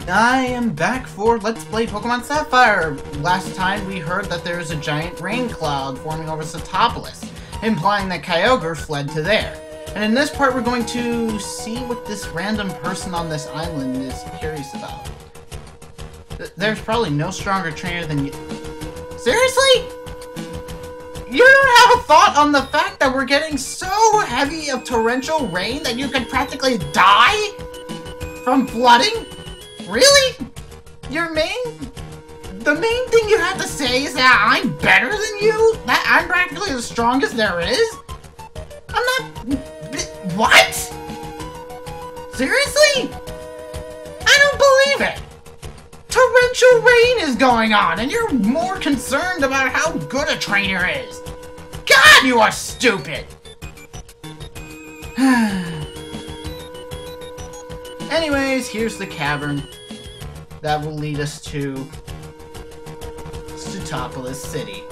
I am back for Let's Play Pokemon Sapphire. Last time we heard that there is a giant rain cloud forming over Sootopolis, implying that Kyogre fled to there. And in this part we're going to see what this random person on this island is curious about. There's probably no stronger trainer than you. Seriously? You don't have a thought on the fact that we're getting so heavy of torrential rain that you could practically die from flooding? Really? The main thing you have to say is that I'm better than you? That I'm practically the strongest there is? I'm not... What? Seriously? I don't believe it. Torrential rain is going on, and you're more concerned about how good a trainer is. God, you are stupid! Anyways, here's the cavern that will lead us to Sootopolis City.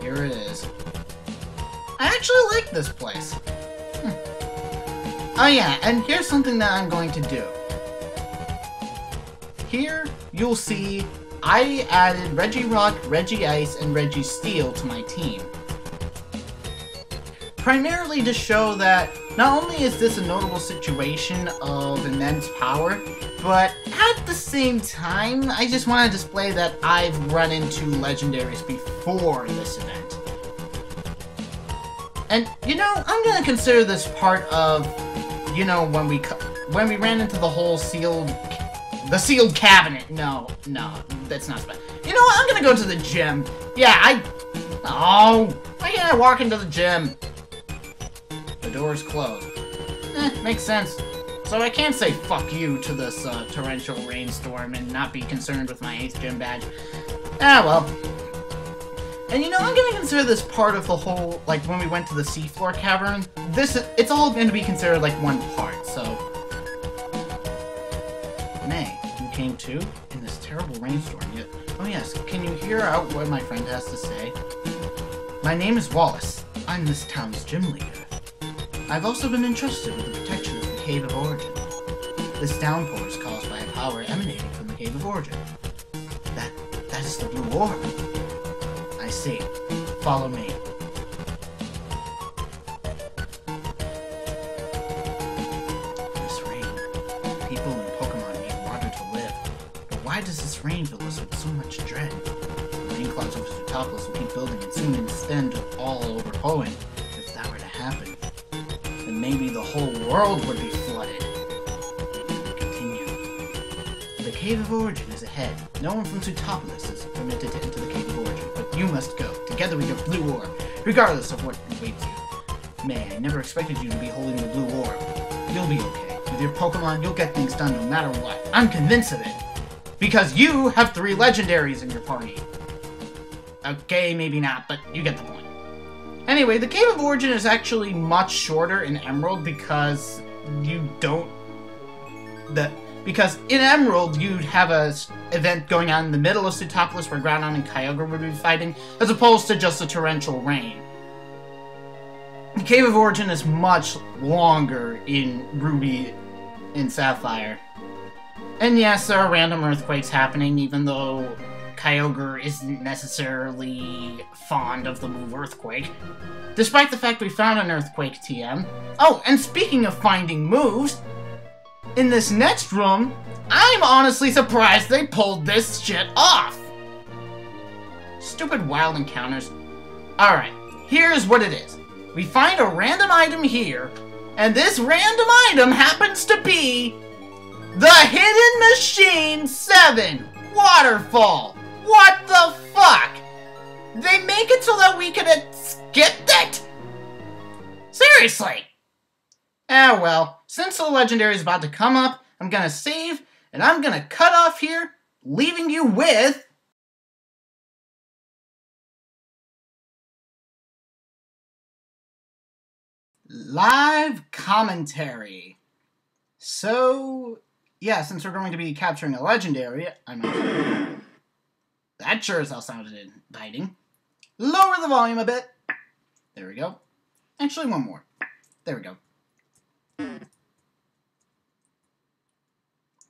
Here it is. I actually like this place. Oh yeah, and here's something that I'm going to do. Here, you'll see I added Regirock, Regice, and Registeel to my team. Primarily to show that not only is this a notable situation of immense power, but at the same time, I just want to display that I've run into legendaries before this event. And, you know, I'm going to consider this part of, you know, when we ran into the whole sealed cabinet. No, that's not bad. You know what, I'm going to go to the gym. Yeah, why can't I walk into the gym? The door's closed. Makes sense. So I can't say fuck you to this torrential rainstorm and not be concerned with my 8th gym badge. Ah, well. And you know, I'm gonna consider this part of the whole, like, when we went to the seafloor cavern. It's all gonna be considered, like, one part, so... May, you came too? In this terrible rainstorm, yet... Oh yes, can you hear out what my friend has to say? My name is Wallace. I'm this town's gym leader. I've also been entrusted with the protection of the Cave of Origin. This downpour is caused by a power emanating from the Cave of Origin. That is the blue orb. I see. Follow me. This rain. People and Pokemon need water to live. But why does this rain fill us with so much dread? The rain clouds over Sootopolis will keep building and soon extend all over Hoenn. If that were to happen, then maybe the whole world would be flooded. Continue. The Cave of Origin is ahead. No one from Sootopolis is permitted to enter the Cave of Origin, but you must go, together with your blue orb, regardless of what awaits you. May, I never expected you to be holding the blue orb. You'll be okay. With your Pokemon, you'll get things done no matter what. I'm convinced of it. Because you have 3 legendaries in your party. Okay, maybe not, but you get the point. Anyway, the Cave of Origin is actually much shorter in Emerald because because in Emerald, you'd have a event going on in the middle of Sootopolis where Groudon and Kyogre would be fighting, as opposed to just a torrential rain. The Cave of Origin is much longer in Ruby and Sapphire. And yes, there are random earthquakes happening, even though Kyogre isn't necessarily fond of the move Earthquake. Despite the fact we found an Earthquake TM. Oh, and speaking of finding moves, in this next room, I'm honestly surprised they pulled this shit off! Stupid wild encounters. Alright, here's what it is. We find a random item here, and this random item happens to be the Hidden Machine 7 Waterfall! What the fuck? They make it so that we can skip it? Seriously! Ah well, since the legendary is about to come up, I'm gonna save, and I'm gonna cut off here, leaving you with... live commentary. So, yeah, since we're going to be capturing a legendary, that sure as hell sounded inviting. Lower the volume a bit. There we go. Actually, one more. There we go.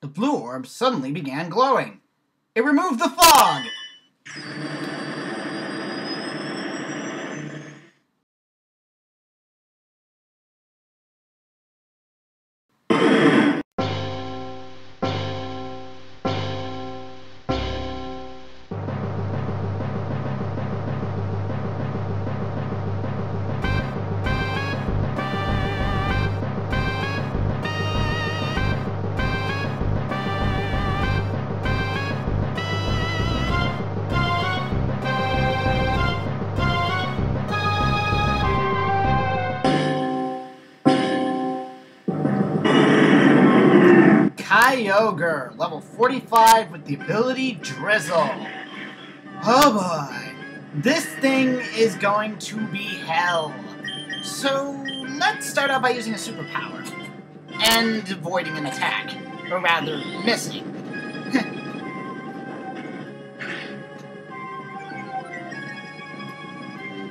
The blue orb suddenly began glowing. It removed the fog! Kyogre, level 45 with the ability Drizzle. Oh boy, this thing is going to be hell. So let's start out by using a superpower and avoiding an attack, or rather missing.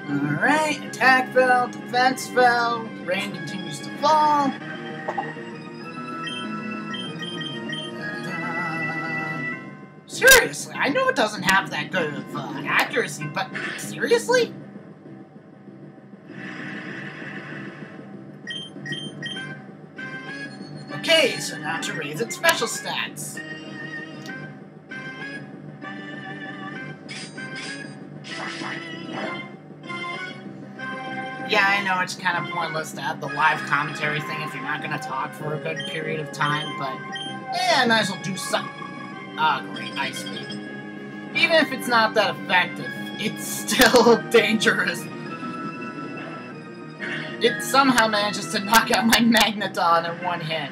Alright, attack fell, defense fell, rain continues to fall. Seriously, I know it doesn't have that good of accuracy, but seriously? Okay, so now to raise its special stats. Yeah, I know it's kind of pointless to add the live commentary thing if you're not going to talk for a good period of time, but yeah, I might as well do something. Ah, great, Ice Beam. Even if it's not that effective, it's still dangerous. It somehow manages to knock out my Magneton in one hit.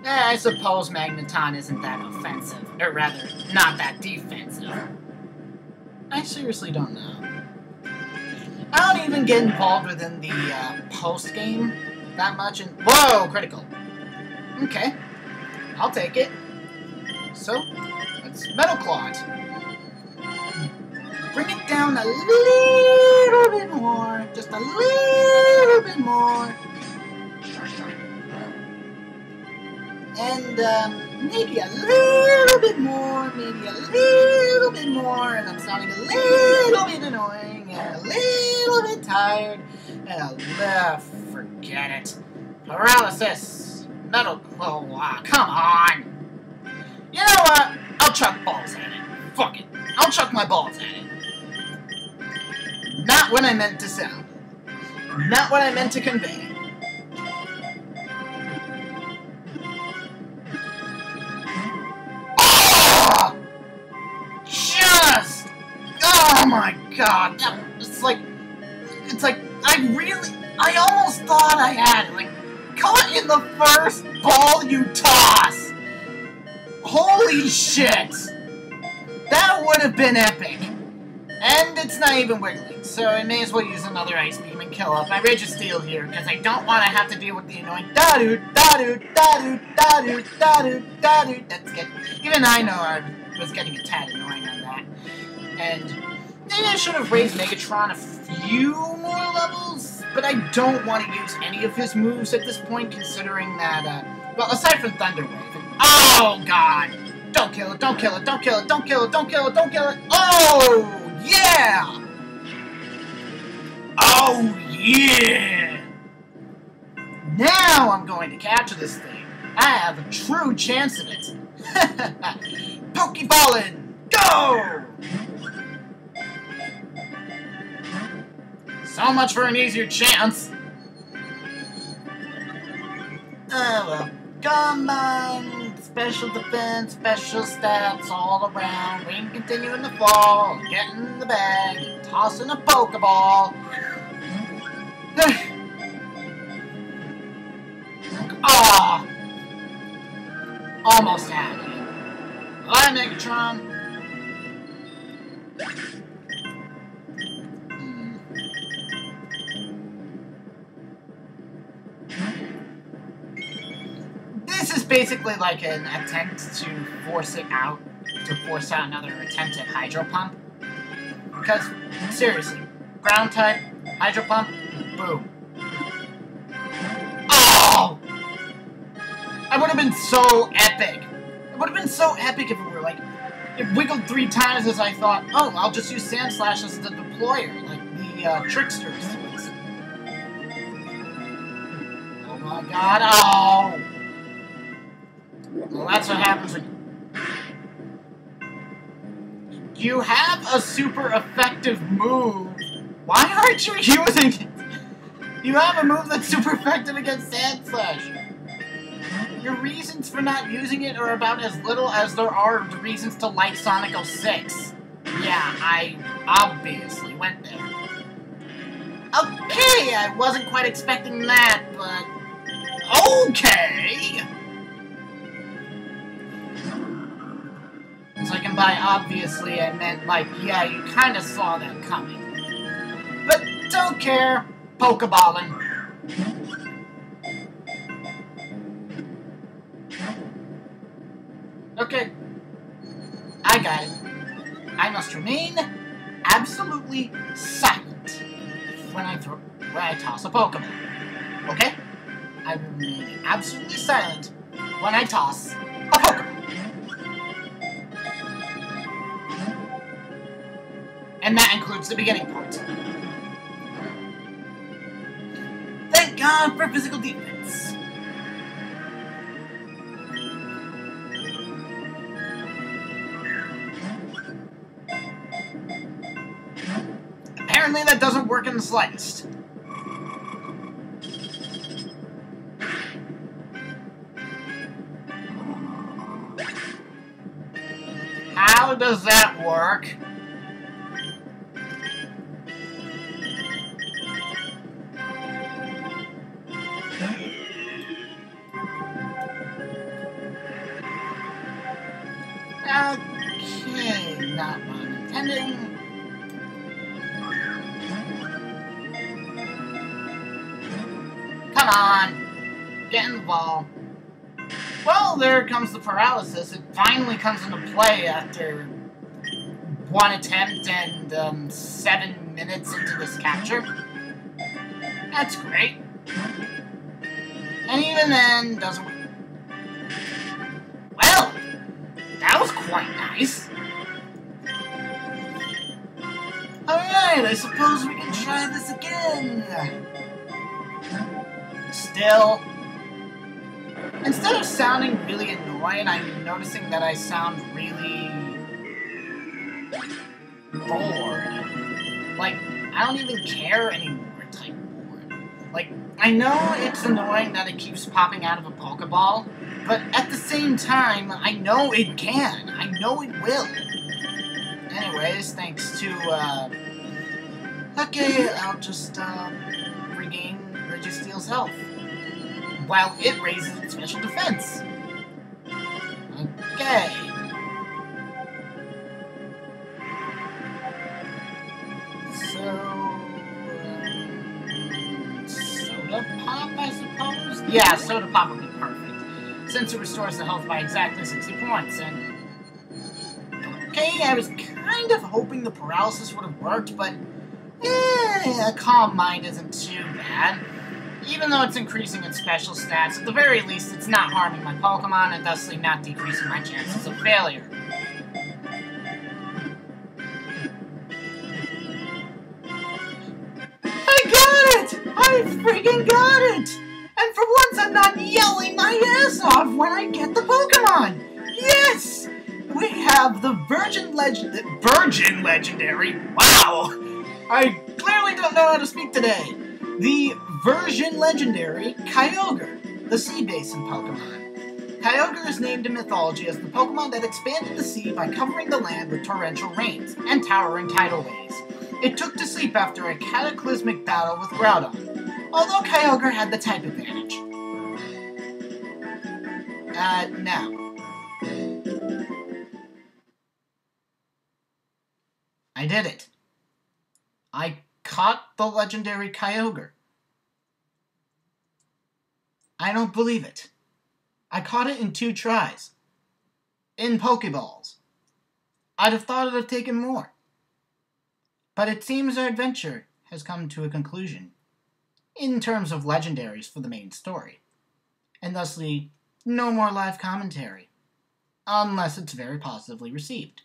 I suppose Magneton isn't that offensive, or rather, not that defensive. I seriously don't know. I don't even get involved within the post-game that much, and whoa, critical. Okay, I'll take it. So, let's Metal Clot. Bring it down a little bit more. Just a little bit more. And, maybe a little bit more. Maybe a little bit more. And I'm sounding a little bit annoying. And a little bit tired. And forget it. Paralysis. Metal Clot. Come on. You know what? I'll chuck balls at it. Fuck it. I'll chuck my balls at it. Not what I meant to sound. Not what I meant to convey. Oh! Just! Oh my god! It's like, I almost thought I had it. Like, caught in the first ball you toss! Holy shit! That would have been epic. And it's not even wiggling, so I may as well use another Ice Beam and kill off my Registeel here, because I don't want to have to deal with the annoying da-doot, da-doot, da-doot, da-doot, da-doot, da-doot. That's good. Even I know I was getting a tad annoying on that. And maybe I should have raised Megatron a few more levels, but I don't want to use any of his moves at this point, considering that, well, aside from Thunder Wave. Oh, God! Don't kill it, don't kill it, don't kill it, don't kill it, don't kill it, don't kill it! Oh, yeah! Oh, yeah! Now I'm going to catch this thing. I have a true chance of it. Pokeballin', go! So much for an easier chance. Oh, well. Combine, special defense, special stats all around. Rain continuing to fall, get in the bag, and tossing a Pokeball. Ah! Almost had it. Bye, Megatron. This is basically like an attempt to force out another attempt at Hydro Pump. Because, seriously, ground type, Hydro Pump, boom. Oh! That would have been so epic It would have been so epic if it were like, it wiggled 3 times as I thought, oh, I'll just use Sand Slash as the deployer, like the tricksters. Oh my god, oh! Well, that's what happens when you have a super effective move. Why aren't you using it? You have a move that's super effective against Sand Slash. Your reasons for not using it are about as little as there are reasons to like Sonic 06. Yeah, I obviously went there. Okay, I wasn't quite expecting that, but... okay! So I can buy obviously, I meant like, yeah, you kinda saw that coming. But don't care. Pokeballing. Okay. I got it. I must remain absolutely silent when I toss a Pokemon. Okay? I remain absolutely silent when I toss a Pokemon. And that includes the beginning part. Thank God for physical defense. Apparently that doesn't work in the slightest. How does that work? Okay, not what I'm intending. Come on, get in the ball. Well, there comes the paralysis. It finally comes into play after 1 attempt and 7 minutes into this capture. That's great. And even then, doesn't work. Well, that was quite nice. Alright, I suppose we can try this again. Still, instead of sounding really annoyed, I'm noticing that I sound really bored. Like, I don't even care anymore type bored. Like, I know it's annoying that it keeps popping out of a Pokeball, but at the same time, I know it can. I know it will. Anyways, thanks to, okay, I'll just, regain Registeel's health, while it raises its special defense. Okay. So, Soda Pop, I suppose? Yeah, Soda Pop would be perfect, since it restores the health by exactly 60 points, and... okay, I was kind of hoping the paralysis would have worked, but... a Calm Mind isn't too bad. Even though it's increasing its special stats, at the very least it's not harming my Pokemon and thusly not decreasing my chances of failure. I got it! I freaking got it! And for once I'm not yelling my ass off when I get the Pokemon! Yes! We have the Virgin Legendary, wow! I clearly don't know how to speak today. The Virgin Legendary Kyogre, the Sea Basin Pokemon. Kyogre is named in mythology as the Pokemon that expanded the sea by covering the land with torrential rains and towering tidal waves. It took to sleep after a cataclysmic battle with Groudon, although Kyogre had the type advantage. Now. I did it. I caught the legendary Kyogre. I don't believe it. I caught it in 2 tries. In Pokeballs. I'd have thought it would have taken more. But it seems our adventure has come to a conclusion, in terms of legendaries for the main story, and thusly, no more live commentary. unless it's very positively received.